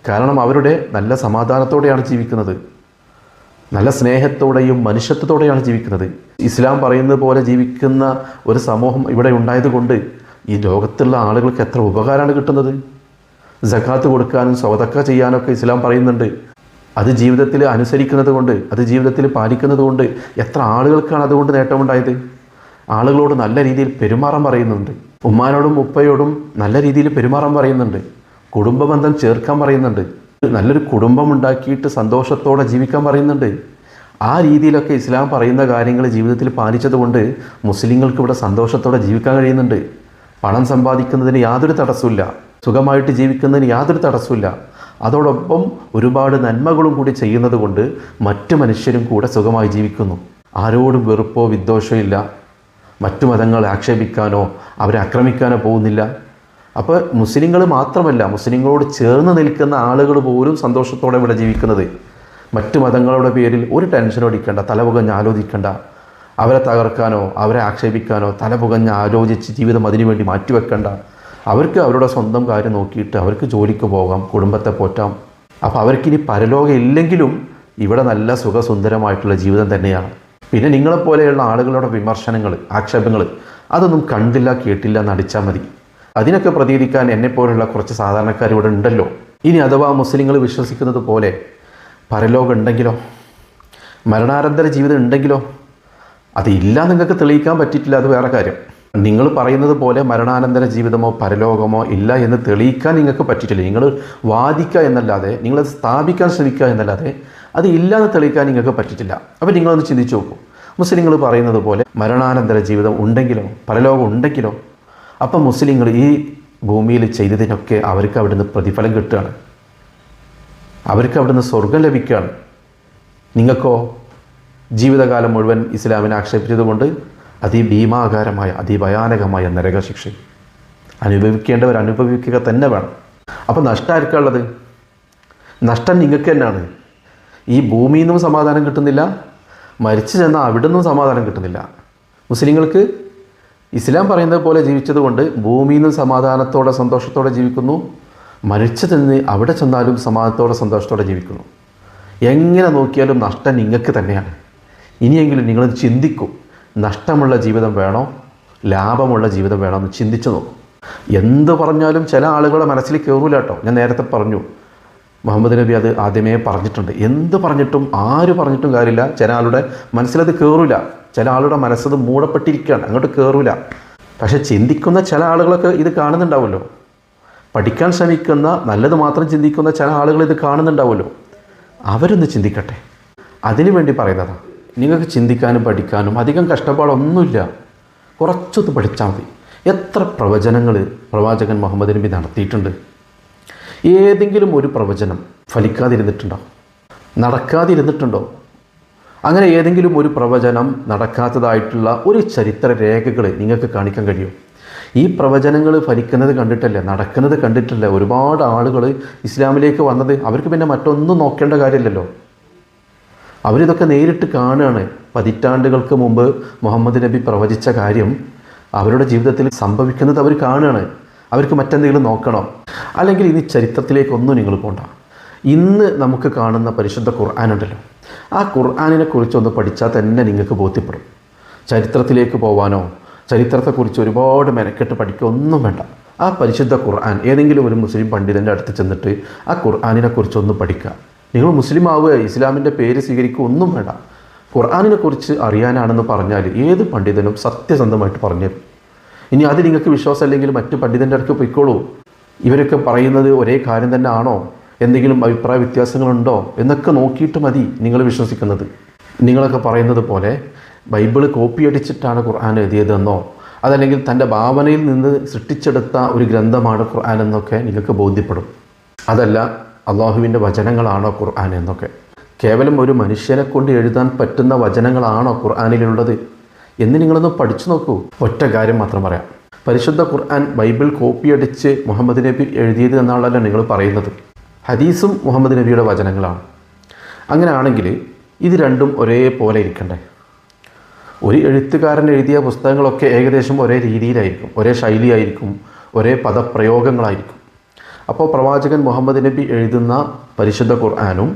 കാരണം അവരുടെ നല്ല സമാധാനത്തോടെയാണ് ജീവിക്കുന്നത്, നല്ല സ്നേഹത്തോടെയും മനുഷ്യത്വത്തോടെയാണ് ജീവിക്കുന്നത്. ഇസ്ലാം പറയുന്നത് പോലെ ജീവിക്കുന്ന ഒരു സമൂഹം ഇവിടെ ഉണ്ടായതുകൊണ്ട് ഈ ലോകത്തുള്ള ആളുകൾക്ക് എത്ര ഉപകാരമാണ് കിട്ടുന്നത്. സകാത്ത് കൊടുക്കാനും സ്വതക്ക ചെയ്യാനൊക്കെ ഇസ്ലാം പറയുന്നുണ്ട്. അത് ജീവിതത്തിൽ അനുസരിക്കുന്നത് കൊണ്ട്, അത് ജീവിതത്തിൽ പാലിക്കുന്നത് കൊണ്ട് എത്ര ആളുകൾക്കാണ് അതുകൊണ്ട് നേട്ടമുണ്ടായത്. ആളുകളോട് നല്ല രീതിയിൽ പെരുമാറാൻ പറയുന്നുണ്ട്, ഉമ്മാനോടും ഉപ്പയോടും നല്ല രീതിയിൽ പെരുമാറാൻ പറയുന്നുണ്ട്, കുടുംബ ബന്ധം ചേർക്കാൻ പറയുന്നുണ്ട്, നല്ലൊരു കുടുംബം ഉണ്ടാക്കിയിട്ട് സന്തോഷത്തോടെ ജീവിക്കാൻ പറയുന്നുണ്ട്. ആ രീതിയിലൊക്കെ ഇസ്ലാം പറയുന്ന കാര്യങ്ങൾ ജീവിതത്തിൽ പാലിച്ചതുകൊണ്ട് മുസ്ലിങ്ങൾക്ക് ഇവിടെ സന്തോഷത്തോടെ ജീവിക്കാൻ കഴിയുന്നുണ്ട്. പണം സമ്പാദിക്കുന്നതിന് യാതൊരു തടസ്സമില്ല, സുഖമായിട്ട് ജീവിക്കുന്നതിന് യാതൊരു തടസ്സമില്ല. അതോടൊപ്പം ഒരുപാട് നന്മകളും കൂടി ചെയ്യുന്നത് കൊണ്ട് മറ്റു മനുഷ്യരും കൂടെ സുഖമായി ജീവിക്കുന്നു. ആരോടും വെറുപ്പോ വിദ്വേഷമോ ഇല്ല, മറ്റു മതങ്ങളെ ആക്ഷേപിക്കാനോ അവരെ ആക്രമിക്കാനോ പോകുന്നില്ല. അപ്പോൾ മുസ്ലിങ്ങൾ മാത്രമല്ല, മുസ്ലിങ്ങളോട് ചേർന്ന് നിൽക്കുന്ന ആളുകൾ പോലും സന്തോഷത്തോടെ ഇവിടെ ജീവിക്കുന്നത്. മറ്റു മതങ്ങളുടെ പേരിൽ ഒരു ടെൻഷൻ അടിക്കേണ്ട, തലപുകഞ്ഞ് ആലോചിക്കേണ്ട, അവരെ തകർക്കാനോ അവരെ ആക്ഷേപിക്കാനോ തലപുകഞ്ഞ് ആലോചിച്ച് ജീവിതം അതിനുവേണ്ടി മാറ്റിവെക്കേണ്ട. അവർക്ക് അവരുടെ സ്വന്തം കാര്യം നോക്കിയിട്ട് അവർക്ക് ജോലിക്ക് പോകാം, കുടുംബത്തെ പോറ്റാം. അപ്പോൾ അവർക്കിനി പരലോകം ഇല്ലെങ്കിലും ഇവിടെ നല്ല സുഖസുന്ദരമായിട്ടുള്ള ജീവിതം തന്നെയാണ്. പിന്നെ നിങ്ങളെപ്പോലെയുള്ള ആളുകളുടെ വിമർശനങ്ങൾ, ആക്ഷേപങ്ങൾ അതൊന്നും കണ്ടില്ല കേട്ടില്ല നടിച്ചാൽ മതി. അതിനൊക്കെ പ്രതികരിക്കാൻ എന്നെപ്പോലുള്ള കുറച്ച് സാധാരണക്കാർ ഇവിടെ ഉണ്ടല്ലോ. ഇനി അഥവാ മുസ്ലിങ്ങൾ വിശ്വസിക്കുന്നത് പോലെ പരലോകം ഉണ്ടെങ്കിലോ, മരണാനന്തര ജീവിതം ഉണ്ടെങ്കിലോ, അതില്ല നിങ്ങൾക്ക് തെളിയിക്കാൻ പറ്റിയിട്ടില്ല, അത് വേറെ കാര്യം. നിങ്ങൾ പറയുന്നത് പോലെ മരണാനന്തര ജീവിതമോ പരലോകമോ ഇല്ല എന്ന് തെളിയിക്കാൻ നിങ്ങൾക്ക് പറ്റിയിട്ടില്ല. നിങ്ങൾ വാദിക്കുക എന്നല്ലാതെ, നിങ്ങളത് സ്ഥാപിക്കാൻ ശ്രമിക്കുക എന്നല്ലാതെ അത് ഇല്ലാതെ തെളിയിക്കാൻ നിങ്ങൾക്ക് പറ്റിയിട്ടില്ല. അപ്പോൾ നിങ്ങളൊന്ന് ചിന്തിച്ച് നോക്കൂ, മുസ്ലിങ്ങൾ പറയുന്നത് പോലെ മരണാനന്തര ജീവിതം ഉണ്ടെങ്കിലോ പരലോകം ഉണ്ടെങ്കിലോ, അപ്പം മുസ്ലിങ്ങൾ ഈ ഭൂമിയിൽ ചെയ്തതിനൊക്കെ അവർക്ക് അവിടുന്ന് പ്രതിഫലം കിട്ടുകയാണ്, അവർക്ക് അവിടുന്ന് സ്വർഗം ലഭിക്കുകയാണ്. നിങ്ങൾക്കോ ജീവിതകാലം മുഴുവൻ ഇസ്ലാമിനെ ആക്ഷേപിച്ചതുകൊണ്ട് അതിഭീമാകാരമായ അതിഭയാനകമായ നരകശിക്ഷ അനുഭവിക്കേണ്ടവർ അനുഭവിക്കുക തന്നെ വേണം. അപ്പോൾ നഷ്ടം ആർക്കുള്ളത്? നഷ്ടം നിങ്ങൾക്ക് തന്നെയാണ്. ഈ ഭൂമിയിൽ നിന്നും സമാധാനം കിട്ടുന്നില്ല, മരിച്ചു ചെന്നാൽ അവിടെ നിന്നും സമാധാനം കിട്ടുന്നില്ല. മുസ്ലിങ്ങൾക്ക് ഇസ്ലാം പറയുന്നത് പോലെ ജീവിച്ചതുകൊണ്ട് ഭൂമിയിൽ നിന്നും സമാധാനത്തോടെ സന്തോഷത്തോടെ ജീവിക്കുന്നു, മരിച്ചു ചെന്ന് അവിടെ ചെന്നാലും സമാധാനത്തോടെ സന്തോഷത്തോടെ ജീവിക്കുന്നു. എങ്ങനെ നോക്കിയാലും നഷ്ടം നിങ്ങൾക്ക് തന്നെയാണ്. ഇനിയെങ്കിലും നിങ്ങൾ ചിന്തിക്കൂ, നഷ്ടമുള്ള ജീവിതം വേണോ ലാഭമുള്ള ജീവിതം വേണോ എന്ന് ചിന്തിച്ചു നോക്കും. എന്ത് പറഞ്ഞാലും ചില ആളുകളുടെ മനസ്സിൽ കയറൂല കേട്ടോ. ഞാൻ നേരത്തെ പറഞ്ഞു, മുഹമ്മദ് നബി അത് ആദ്യമേ പറഞ്ഞിട്ടുണ്ട്. എന്ത് പറഞ്ഞിട്ടും ആര് പറഞ്ഞിട്ടും കാര്യമില്ല, ചില ആളുടെ മനസ്സിലത് കയറൂല. ചില ആളുടെ മനസ്സത് മൂടപ്പെട്ടിരിക്കുകയാണ്, അങ്ങോട്ട് കയറൂല. പക്ഷെ ചിന്തിക്കുന്ന ചില ആളുകളൊക്കെ ഇത് കാണുന്നുണ്ടാവുമല്ലോ, പഠിക്കാൻ ശ്രമിക്കുന്ന നല്ലത് മാത്രം ചിന്തിക്കുന്ന ചില ആളുകൾ ഇത് കാണുന്നുണ്ടാവുമല്ലോ, അവരൊന്ന് ചിന്തിക്കട്ടെ. അതിനു വേണ്ടി പറയുന്നതാണ്. നിങ്ങൾക്ക് ചിന്തിക്കാനും പഠിക്കാനും അധികം കഷ്ടപ്പാടൊന്നുമില്ല, കുറച്ചൊന്ന് പഠിച്ചാൽ മതി. എത്ര പ്രവചനങ്ങൾ പ്രവാചകൻ മുഹമ്മദ് നബി നടത്തിയിട്ടുണ്ട്. ഏതെങ്കിലും ഒരു പ്രവചനം ഫലിക്കാതിരുന്നിട്ടുണ്ടോ? നടക്കാതിരുന്നിട്ടുണ്ടോ? അങ്ങനെ ഏതെങ്കിലും ഒരു പ്രവചനം നടക്കാത്തതായിട്ടുള്ള ഒരു ചരിത്ര രേഖകൾ നിങ്ങൾക്ക് കാണിക്കാൻ കഴിയും? ഈ പ്രവചനങ്ങൾ ഫലിക്കുന്നത് കണ്ടിട്ടല്ലേ, നടക്കുന്നത് കണ്ടിട്ടല്ലേ ഒരുപാട് ആളുകൾ ഇസ്ലാമിലേക്ക് വന്നത്. അവർക്ക് പിന്നെ മറ്റൊന്നും നോക്കേണ്ട കാര്യമില്ലല്ലോ, അവരിതൊക്കെ നേരിട്ട് കാണുകയാണ്. പതിറ്റാണ്ടുകൾക്ക് മുമ്പ് മുഹമ്മദ് നബി പ്രവചിച്ച കാര്യം അവരുടെ ജീവിതത്തിൽ സംഭവിക്കുന്നത് അവർ കാണുകയാണ്. അവർക്ക് മറ്റെന്തെങ്കിലും നോക്കണോ? അല്ലെങ്കിൽ ഇനി ചരിത്രത്തിലേക്കൊന്നും നിങ്ങൾ പോകണ്ട. ഇന്ന് നമുക്ക് കാണുന്ന പരിശുദ്ധ ഖുർആനുണ്ടല്ലോ, ആ ഖുർആനിനെ കുറിച്ചൊന്ന് പഠിച്ചാൽ തന്നെ നിങ്ങൾക്ക് ബോധ്യപ്പെടും. ചരിത്രത്തിലേക്ക് പോവാനോ ചരിത്രത്തെക്കുറിച്ച് ഒരുപാട് മെനക്കെട്ട് പഠിക്കുക ഒന്നും വേണ്ട. ആ പരിശുദ്ധ ഖുർആൻ ഏതെങ്കിലും ഒരു മുസ്ലിം പണ്ഡിതൻ്റെ അടുത്ത് ചെന്നിട്ട് ആ ഖുർആനിനെ കുറിച്ചൊന്ന് പഠിക്കുക. നിങ്ങൾ മുസ്ലിം ആവുക, ഇസ്ലാമിൻ്റെ പേര് സ്വീകരിക്കുക ഒന്നും വേണ്ട. ഖുർആനിനെ കുറിച്ച് അറിയാനാണെന്ന് പറഞ്ഞാൽ ഏത് പണ്ഡിതനും സത്യസന്ധമായിട്ട് പറഞ്ഞു തരും. ഇനി അത് നിങ്ങൾക്ക് വിശ്വാസമല്ലെങ്കിൽ മറ്റ് പണ്ഡിതൻ്റെ അടുത്ത് പൊയ്ക്കോളൂ. ഇവരൊക്കെ പറയുന്നത് ഒരേ കാര്യം തന്നെ ആണോ, എന്തെങ്കിലും അഭിപ്രായ വ്യത്യാസങ്ങളുണ്ടോ എന്നൊക്കെ നോക്കിയിട്ട് മതി നിങ്ങൾ വിശ്വസിക്കുന്നത്. നിങ്ങളൊക്കെ പറയുന്നത് പോലെ ബൈബിള് കോപ്പി അടിച്ചിട്ടാണ് ഖുർആൻ എഴുതിയതെന്നോ അതല്ലെങ്കിൽ തൻ്റെ ഭാവനയിൽ നിന്ന് സൃഷ്ടിച്ചെടുത്ത ഒരു ഗ്രന്ഥമാണ് ഖുർആൻ എന്നൊക്കെ നിങ്ങൾക്ക് ബോധ്യപ്പെടും. അതല്ല അള്ളാഹുവിൻ്റെ വചനങ്ങളാണോ ഖുർആൻ എന്നൊക്കെ, കേവലം ഒരു മനുഷ്യനെ കൊണ്ട് എഴുതാൻ പറ്റുന്ന വചനങ്ങളാണോ ഖുർആനിലുള്ളത് എന്ന് നിങ്ങളൊന്ന് പഠിച്ചു നോക്കൂ. ഒറ്റ കാര്യം മാത്രം പറയാം, പരിശുദ്ധ ഖുർആൻ ബൈബിൾ കോപ്പി അടിച്ച് മുഹമ്മദ് നബി എഴുതിയത് എന്നാണല്ലോ നിങ്ങൾ പറയുന്നത്. ഹദീസും മുഹമ്മദ് നബിയുടെ വചനങ്ങളാണ്. അങ്ങനെയാണെങ്കിൽ ഇത് രണ്ടും ഒരേപോലെ ഇരിക്കണ്ടേ? ഒരു എഴുത്തുകാരൻ എഴുതിയ പുസ്തകങ്ങളൊക്കെ ഏകദേശം ഒരേ രീതിയിലായിരിക്കും, ഒരേ ശൈലിയായിരിക്കും, ഒരേ പദപ്രയോഗങ്ങളായിരിക്കും. അപ്പോൾ പ്രവാചകൻ മുഹമ്മദ് നബി എഴുതുന്ന പരിശുദ്ധ ഖുർആനും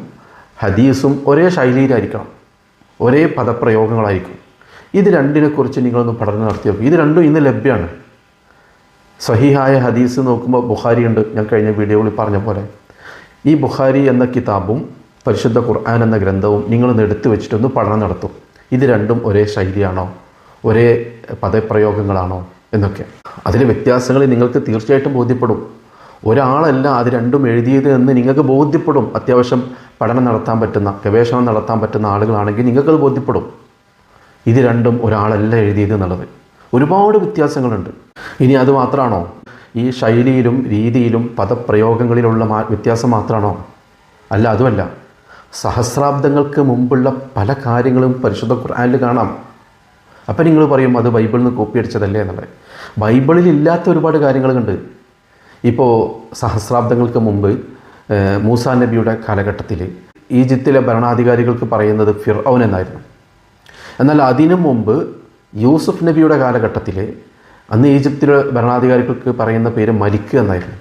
ഹദീസും ഒരേ ശൈലിയിലായിരിക്കണം, ഒരേ പദപ്രയോഗങ്ങളായിരിക്കും. ഇത് രണ്ടിനെക്കുറിച്ച് നിങ്ങളൊന്ന് പഠനം നടത്തി നോക്കും. ഇത് രണ്ടും ഇന്ന് ലഭ്യമാണ്. സഹീഹായ ഹദീസ് നോക്കുമ്പോൾ ബുഖാരി ഉണ്ട്, ഞാൻ കഴിഞ്ഞ വീഡിയോയിൽ പറഞ്ഞ പോലെ. ഈ ബുഖാരി എന്ന കിതാബും പരിശുദ്ധ ഖുർആൻ എന്ന ഗ്രന്ഥവും നിങ്ങളൊന്ന് എടുത്തു വെച്ചിട്ടൊന്ന് പഠനം നടത്തും. ഇത് രണ്ടും ഒരേ ശൈലിയാണോ, ഒരേ പദപ്രയോഗങ്ങളാണോ എന്നൊക്കെ. അതിലെ വ്യത്യാസങ്ങൾ നിങ്ങൾക്ക് തീർച്ചയായിട്ടും ബോധ്യപ്പെടും. ഒരാളല്ല അത് രണ്ടും എഴുതിയത് എന്ന് നിങ്ങൾക്ക് ബോധ്യപ്പെടും. അത്യാവശ്യം പഠനം നടത്താൻ പറ്റുന്ന, ഗവേഷണം നടത്താൻ പറ്റുന്ന ആളുകളാണെങ്കിൽ നിങ്ങൾക്കത് ബോധ്യപ്പെടും. ഇത് രണ്ടും ഒരാളല്ല എഴുതിയത് എന്നുള്ളത്. ഒരുപാട് വ്യത്യാസങ്ങളുണ്ട്. ഇനി അത് മാത്രമാണോ? ഈ ശൈലിയിലും രീതിയിലും പദപ്രയോഗങ്ങളിലുള്ള വ്യത്യാസം മാത്രമാണോ? അല്ല, അതുമല്ല. സഹസ്രാബ്ദങ്ങൾക്ക് മുമ്പുള്ള പല കാര്യങ്ങളും പരിശുദ്ധ ഖുർആനിൽ കാണാം. അപ്പം നിങ്ങൾ പറയും അത് ബൈബിളിൽ നിന്ന് കോപ്പി അടിച്ചതല്ലേ എന്നുള്ളത്. ബൈബിളിൽ ഇല്ലാത്ത ഒരുപാട് കാര്യങ്ങളുണ്ട്. ഇപ്പോൾ സഹസ്രാബ്ദങ്ങൾക്ക് മുമ്പ് മൂസാ നബിയുടെ കാലഘട്ടത്തിൽ ഈജിപ്തിലെ ഭരണാധികാരികൾക്ക് പറയുന്നത് ഫിർഔൻ എന്നായിരുന്നു. എന്നാൽ അതിനു മുമ്പ് യൂസുഫ് നബിയുടെ കാലഘട്ടത്തിൽ അന്ന് ഈജിപ്തിലെ ഭരണാധികാരികൾക്ക് പറയുന്ന പേര് മലിക്ക് എന്നായിരുന്നു.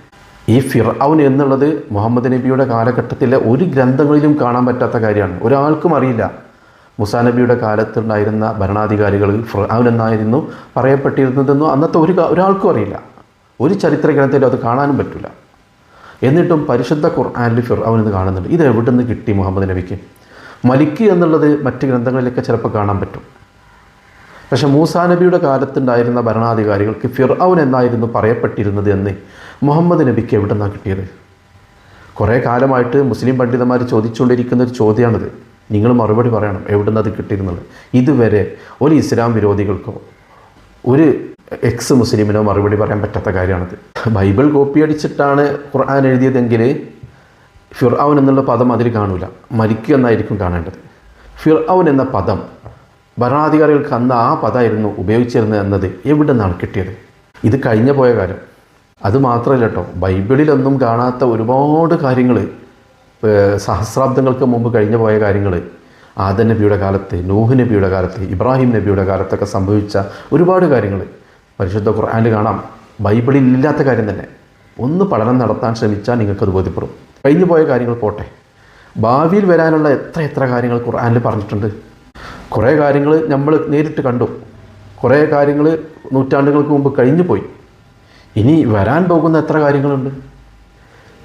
ഈ ഫിർഔൻ എന്നുള്ളത് മുഹമ്മദ് നബിയുടെ കാലഘട്ടത്തിലെ ഒരു ഗ്രന്ഥങ്ങളിലും കാണാൻ പറ്റാത്ത കാര്യമാണ്. ഒരാൾക്കും അറിയില്ല. മുസാ നബിയുടെ കാലത്തുണ്ടായിരുന്ന ഭരണാധികാരികൾ ഫിർഔൻ എന്നായിരുന്നു പറയപ്പെട്ടിരുന്നതെന്നോ അന്നത്തെ ഒരാൾക്കും അറിയില്ല. ഒരു ചരിത്ര ഗ്രന്ഥത്തിലും അത് കാണാനും പറ്റില്ല. എന്നിട്ടും പരിശുദ്ധ ഖുർആനിൽ ഫിർഔൻ എന്ന് കാണുന്നുണ്ട്. ഇത് എവിടെ നിന്ന് കിട്ടി മുഹമ്മദ് നബിക്ക്? മലിക്ക് എന്നുള്ളത് മറ്റ് ഗ്രന്ഥങ്ങളിലൊക്കെ ചിലപ്പോൾ കാണാൻ പറ്റും. പക്ഷേ മൂസാ നബിയുടെ കാലത്തുണ്ടായിരുന്ന ഭരണാധികാരികൾക്ക് ഫിർഔൻ എന്നായിരുന്നു പറയപ്പെട്ടിരുന്നത് എന്ന് മുഹമ്മദ് നബിക്ക് എവിടെ നിന്നാണ് കിട്ടിയത്? കുറേ കാലമായിട്ട് മുസ്ലിം പണ്ഡിതന്മാർ ചോദിച്ചുകൊണ്ടിരിക്കുന്ന ഒരു ചോദ്യമാണിത്. നിങ്ങൾ മറുപടി പറയണം, എവിടെ നിന്ന് അത് കിട്ടിയിരുന്നത്. ഇതുവരെ ഒരു ഇസ്ലാം വിരോധികൾക്കോ ഒരു എക്സ് മുസ്ലിമിനോ മറുപടി പറയാൻ പറ്റാത്ത കാര്യമാണിത്. ബൈബിൾ കോപ്പി അടിച്ചിട്ടാണ് ഖുർആൻ എഴുതിയതെങ്കിൽ ഫിർഔൻ എന്നുള്ള പദം അതിൽ കാണൂല, മലിക്ക് എന്നായിരിക്കും കാണേണ്ടത്. ഫിർഔൻ എന്ന പദം ഭരണാധികാരികൾക്ക് അന്ന് ആ പദമായിരുന്നു ഉപയോഗിച്ചിരുന്നത് എന്നത് എവിടെ നിന്നാണ് കിട്ടിയത്? ഇത് കഴിഞ്ഞു പോയ കാര്യം. അത് മാത്രമല്ല കേട്ടോ, ബൈബിളിലൊന്നും കാണാത്ത ഒരുപാട് കാര്യങ്ങൾ, സഹസ്രാബ്ദങ്ങൾക്ക് മുമ്പ് കഴിഞ്ഞു പോയ കാര്യങ്ങൾ, ആദം നബിയുടെ കാലത്ത്, നൂഹ് നബിയുടെ കാലത്ത്, ഇബ്രാഹിം നബിയുടെ കാലത്തൊക്കെ സംഭവിച്ച ഒരുപാട് കാര്യങ്ങൾ പരിശുദ്ധ ഖുർആനിൽ കാണാം. ബൈബിളിൽ ഇല്ലാത്ത കാര്യം തന്നെ. ഒന്ന് പഠനം നടത്താൻ ശ്രമിച്ചാൽ നിങ്ങൾക്കത് ബോധ്യപ്പെടും. കഴിഞ്ഞു പോയ കാര്യങ്ങൾ പോട്ടെ, ഭാവിയിൽ വരാനുള്ള എത്ര കാര്യങ്ങൾ ഖുർആനിൽ പറഞ്ഞിട്ടുണ്ട്. കുറേ കാര്യങ്ങൾ നമ്മൾ നേരിട്ട് കണ്ടു, കുറേ കാര്യങ്ങൾ നൂറ്റാണ്ടുകൾക്ക് മുമ്പ് കഴിഞ്ഞു പോയി. ഇനി വരാൻ പോകുന്ന എത്ര കാര്യങ്ങളുണ്ട്?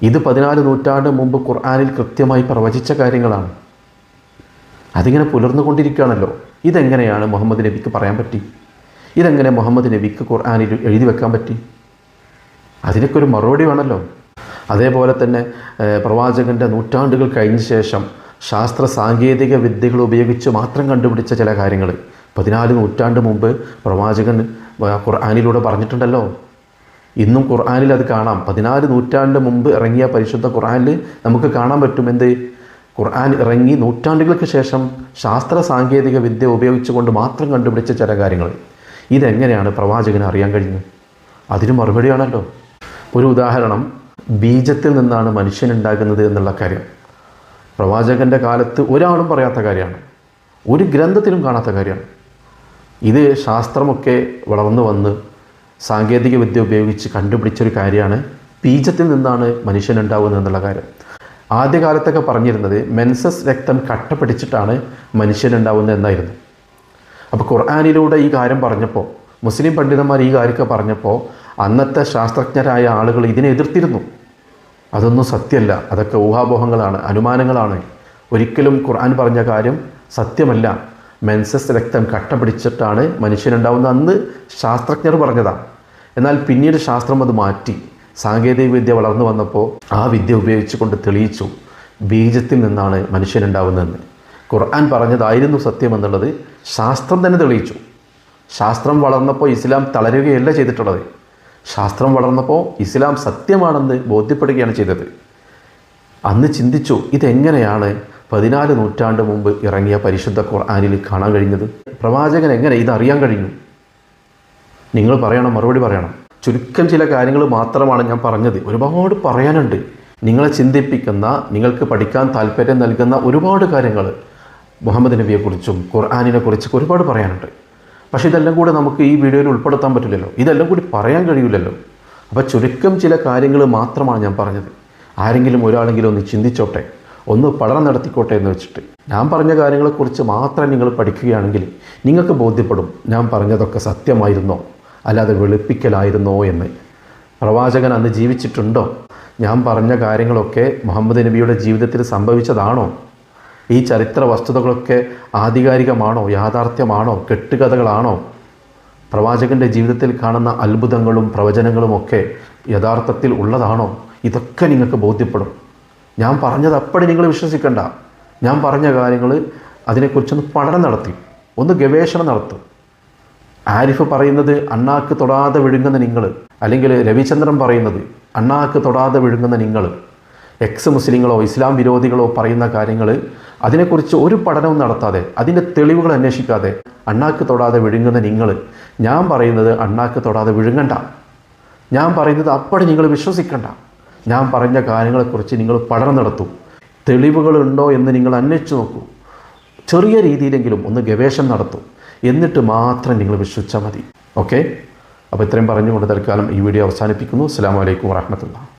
ഇത് 14 നൂറ്റാണ്ട് മുമ്പ് ഖുർആനിൽ കൃത്യമായി പ്രവചിച്ച കാര്യങ്ങളാണ്. അതിങ്ങനെ പുലർന്നുകൊണ്ടിരിക്കുകയാണല്ലോ. ഇതെങ്ങനെയാണ് മുഹമ്മദ് നബിക്ക് പറയാൻ പറ്റി? ഇതെങ്ങനെ മുഹമ്മദ് നബിക്ക് ഖുർആനിൽ എഴുതി വെക്കാൻ പറ്റി? അതിനൊക്കെ ഒരു മറുപടി വേണമല്ലോ. അതേപോലെ തന്നെ പ്രവാചകൻ്റെ നൂറ്റാണ്ടുകൾ കഴിഞ്ഞ ശേഷം ശാസ്ത്ര സാങ്കേതിക വിദ്യകൾ ഉപയോഗിച്ച് മാത്രം കണ്ടുപിടിച്ച ചില കാര്യങ്ങൾ 14 നൂറ്റാണ്ട് മുമ്പ് പ്രവാചകൻ ഖുർആനിലൂടെ പറഞ്ഞിട്ടുണ്ടല്ലോ. ഇന്നും ഖുർആനിൽ അത് കാണാം. 14 നൂറ്റാണ്ട് മുമ്പ് ഇറങ്ങിയ പരിശുദ്ധ ഖുർആനിൽ നമുക്ക് കാണാൻ പറ്റും. എന്ത്? ഖുർആൻ ഇറങ്ങി നൂറ്റാണ്ടുകൾക്ക് ശേഷം ശാസ്ത്ര സാങ്കേതിക വിദ്യ ഉപയോഗിച്ചുകൊണ്ട് മാത്രം കണ്ടുപിടിച്ച ചില കാര്യങ്ങൾ. ഇതെങ്ങനെയാണ് പ്രവാചകന് അറിയാൻ കഴിഞ്ഞത്? അതിന് മറുപടിയാണല്ലോ. ഒരു ഉദാഹരണം, ബീജത്തിൽ നിന്നാണ് മനുഷ്യനുണ്ടാകുന്നത് എന്നുള്ള കാര്യം പ്രവാചകൻ്റെ കാലത്ത് ഒരാളും പറയാത്ത കാര്യമാണ്, ഒരു ഗ്രന്ഥത്തിലും കാണാത്ത കാര്യമാണ്. ഇത് ശാസ്ത്രമൊക്കെ വളർന്നു വന്ന് സാങ്കേതിക വിദ്യ ഉപയോഗിച്ച് കണ്ടുപിടിച്ചൊരു കാര്യമാണ്. ബീജത്തിൽ നിന്നാണ് മനുഷ്യനുണ്ടാവുന്നത് എന്നുള്ള കാര്യം. ആദ്യകാലത്തൊക്കെ പറഞ്ഞിരുന്നത് മെൻസസ് രക്തം കട്ട പിടിച്ചിട്ടാണ് മനുഷ്യനുണ്ടാവുന്നത് എന്നായിരുന്നു. അപ്പോൾ ഖുർആനിലൂടെ ഈ കാര്യം പറഞ്ഞപ്പോൾ, മുസ്ലിം പണ്ഡിതന്മാർ ഈ കാര്യമൊക്കെ പറഞ്ഞപ്പോൾ അന്നത്തെ ശാസ്ത്രജ്ഞരായ ആളുകൾ ഇതിനെ എതിർത്തിരുന്നു. അതൊന്നും സത്യമല്ല, അതൊക്കെ ഊഹാപോഹങ്ങളാണ്, അനുമാനങ്ങളാണ്. ഒരിക്കലും ഖുർആൻ പറഞ്ഞ കാര്യം സത്യമല്ല. മെൻസസ് രക്തം കട്ട പിടിച്ചിട്ടാണ് മനുഷ്യനുണ്ടാവുന്നത് അന്ന് ശാസ്ത്രജ്ഞർ പറഞ്ഞതാണ്. എന്നാൽ പിന്നീട് ശാസ്ത്രം അത് മാറ്റി, സാങ്കേതിക വിദ്യ വളർന്നു വന്നപ്പോൾ ആ വിദ്യ ഉപയോഗിച്ചുകൊണ്ട് തെളിയിച്ചു ബീജത്തിൽ നിന്നാണ് മനുഷ്യനുണ്ടാവുന്നതെന്ന്. ഖുർആൻ പറഞ്ഞതായിരുന്നു സത്യമെന്നുള്ളത് ശാസ്ത്രം തന്നെ തെളിയിച്ചു. ശാസ്ത്രം വളർന്നപ്പോൾ ഇസ്ലാം തളരുകയല്ല ചെയ്തിട്ടുള്ളത്. ശാസ്ത്രം വളർന്നപ്പോൾ ഇസ്ലാം സത്യമാണെന്ന് ബോധ്യപ്പെടുകയാണ് ചെയ്തത്. അന്ന് ചിന്തിച്ചു, ഇതെങ്ങനെയാണ് 14 നൂറ്റാണ്ട് മുമ്പ് ഇറങ്ങിയ പരിശുദ്ധ ഖുർആനിൽ കാണാൻ കഴിഞ്ഞത്? പ്രവാചകൻ എങ്ങനെ ഇതറിയാൻ കഴിഞ്ഞു? നിങ്ങൾ പറയണം, മറുപടി പറയണം. ചുരുക്കം ചില കാര്യങ്ങൾ മാത്രമാണ് ഞാൻ പറഞ്ഞത്. ഒരുപാട് പറയാനുണ്ട്. നിങ്ങളെ ചിന്തിപ്പിക്കുന്ന, നിങ്ങൾക്ക് പഠിക്കാൻ താല്പര്യം നൽകുന്ന ഒരുപാട് കാര്യങ്ങൾ മുഹമ്മദ് നബിയെക്കുറിച്ചും ഖുർആനിനെക്കുറിച്ചൊക്കെ ഒരുപാട് പറയാനുണ്ട്. പക്ഷേ ഇതെല്ലാം കൂടെ നമുക്ക് ഈ വീഡിയോയിൽ ഉൾപ്പെടുത്താൻ പറ്റില്ലല്ലോ, ഇതെല്ലാം കൂടി പറയാൻ കഴിയില്ലല്ലോ. അപ്പോൾ ചുരുക്കം ചില കാര്യങ്ങൾ മാത്രമാണ് ഞാൻ പറഞ്ഞത്. ആരെങ്കിലും ഒരാളെങ്കിലും ഒന്ന് ചിന്തിച്ചോട്ടെ, ഒന്ന് പഠനം നടത്തിക്കോട്ടെ എന്ന് വെച്ചിട്ട്. ഞാൻ പറഞ്ഞ കാര്യങ്ങളെക്കുറിച്ച് മാത്രം നിങ്ങൾ പഠിക്കുകയാണെങ്കിൽ നിങ്ങൾക്ക് ബോധ്യപ്പെടും ഞാൻ പറഞ്ഞതൊക്കെ സത്യമായിരുന്നോ അല്ലാതെ വെളുപ്പിക്കലായിരുന്നോ എന്ന്. പ്രവാചകൻ അന്ന് ജീവിച്ചിട്ടുണ്ടോ? ഞാൻ പറഞ്ഞ കാര്യങ്ങളൊക്കെ മുഹമ്മദ് നബിയുടെ ജീവിതത്തിൽ സംഭവിച്ചതാണോ? ഈ ചരിത്ര വസ്തുതകളൊക്കെ ആധികാരികമാണോ, യാഥാർത്ഥ്യമാണോ, കെട്ടുകഥകളാണോ? പ്രവാചകൻ്റെ ജീവിതത്തിൽ കാണുന്ന അത്ഭുതങ്ങളും പ്രവചനങ്ങളുമൊക്കെ യഥാർത്ഥത്തിൽ ഉള്ളതാണോ? ഇതൊക്കെ നിങ്ങൾക്ക് ബോധ്യപ്പെടും. ഞാൻ പറഞ്ഞത് അപ്പടി നിങ്ങൾ വിശ്വസിക്കണ്ട. ഞാൻ പറഞ്ഞ കാര്യങ്ങൾ അതിനെക്കുറിച്ചൊന്ന് പഠനം നടത്തി, ഒന്ന് ഗവേഷണം നടത്തും. ആരിഫ് പറയുന്നത് അണ്ണാക്ക് തൊടാതെ വിഴുങ്ങുന്ന നിങ്ങൾ, അല്ലെങ്കിൽ രവിചന്ദ്രൻ പറയുന്നത് അണ്ണാക്ക് തൊടാതെ വിഴുങ്ങുന്ന നിങ്ങൾ, എക്സ് മുസ്ലിങ്ങളോ ഇസ്ലാം വിരോധികളോ പറയുന്ന കാര്യങ്ങൾ അതിനെക്കുറിച്ച് ഒരു പഠനവും നടത്താതെ, അതിൻ്റെ തെളിവുകൾ അന്വേഷിക്കാതെ അണ്ണാക്ക് തൊടാതെ വിഴുങ്ങുന്ന നിങ്ങൾ, ഞാൻ പറയുന്നത് അണ്ണാക്ക് തൊടാതെ വിഴുങ്ങണ്ട, ഞാൻ പറയുന്നത് അപ്പടി നിങ്ങൾ വിശ്വസിക്കണ്ട. ഞാൻ പറഞ്ഞ കാര്യങ്ങളെക്കുറിച്ച് നിങ്ങൾ പഠനം നടത്തൂ. തെളിവുകളുണ്ടോ എന്ന് നിങ്ങൾ അന്വേഷിച്ച് നോക്കൂ. ചെറിയ രീതിയിലെങ്കിലും ഒന്ന് ഗവേഷണം നടത്തൂ. എന്നിട്ട് മാത്രം നിങ്ങൾ വിശ്വസിച്ചാൽ മതി. ഓക്കെ, അപ്പോൾ ഇത്രയും പറഞ്ഞുകൊണ്ട് തൽക്കാലം ഈ വീഡിയോ അവസാനിപ്പിക്കുന്നു. അസ്സലാമു അലൈക്കും വറഹ്മത്തുള്ളാഹി.